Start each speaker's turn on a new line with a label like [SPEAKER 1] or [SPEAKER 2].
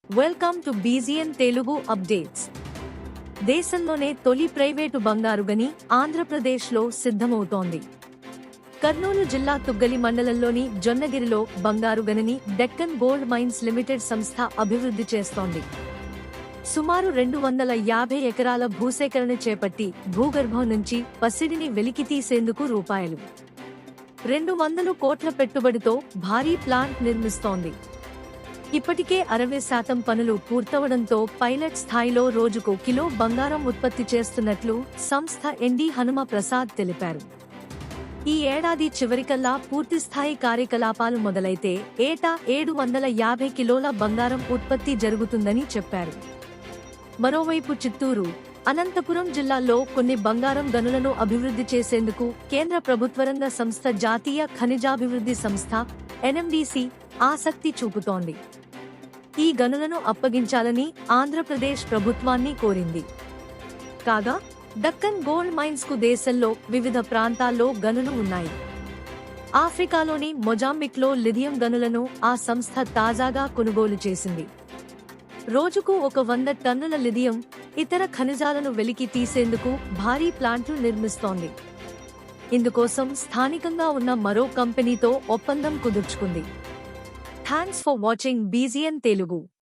[SPEAKER 1] Welcome to బీజీఎన్ Telugu updates. దేశంలోనే తొలి private బంగారు గని ఆంధ్రప్రదేశ్లో సిద్ధమవుతోంది. కర్నూలు జిల్లా తుగ్గలి మండలంలోని జొన్నగిరిలో బంగారు గనిని డెక్కన్ గోల్డ్ మైన్స్ లిమిటెడ్ సంస్థ అభివృద్ధి చేస్తోంది. సుమారు 250 ఎకరాల భూసేకరణ చేపట్టి భూగర్భం నుంచి పసిడిని వెలికితీసేందుకు రూపాయలు 200 కోట్ల పెట్టుబడితో భారీ ప్లాంట్ నిర్మిస్తోంది. ఇప్పటికే 60% పనులు పూర్తవడంతో పైలట్ స్థాయిలో రోజుకు కిలో బంగారం ఉత్పత్తి చేస్తున్నట్లు సంస్థ ఎండీ హనుమ ప్రసాద్ తెలిపారు. ఈ ఏడాది చివరికల్లా పూర్తిస్థాయి కార్యకలాపాలు మొదలైతే ఏటా 750 కిలోల బంగారం ఉత్పత్తి జరుగుతుందని చెప్పారు. మరోవైపు చిత్తూరు, అనంతపురం జిల్లాల్లో కొన్ని బంగారం గనులను అభివృద్ధి చేసేందుకు కేంద్ర ప్రభుత్వరంగ సంస్థ జాతీయ ఖనిజాభివృద్ధి సంస్థ ఎన్ఎండీసీ ఆసక్తి చూపుతోంది. ఈ గనులను అప్పగించాలని ఆంధ్రప్రదేశ్ ప్రభుత్వాన్ని కోరింది. కాగా డక్కన్ గోల్డ్ మైన్స్ కు దేశంలో వివిధ ప్రాంతాల్లో గనులు ఉన్నాయి. ఆఫ్రికాలోని మొజాంబిక్లో లిథియం గనులను ఆ సంస్థ తాజాగా కొనుగోలు చేసింది. రోజుకు 100 టన్నుల లిథియం, ఇతర ఖనిజాలను వెలికి తీసేందుకు భారీ ప్లాంట్లు నిర్మిస్తోంది. ఇందుకోసం స్థానికంగా ఉన్న మరో కంపెనీతో ఒప్పందం కుదుర్చుకుంది. Thanks for watching BGN Telugu.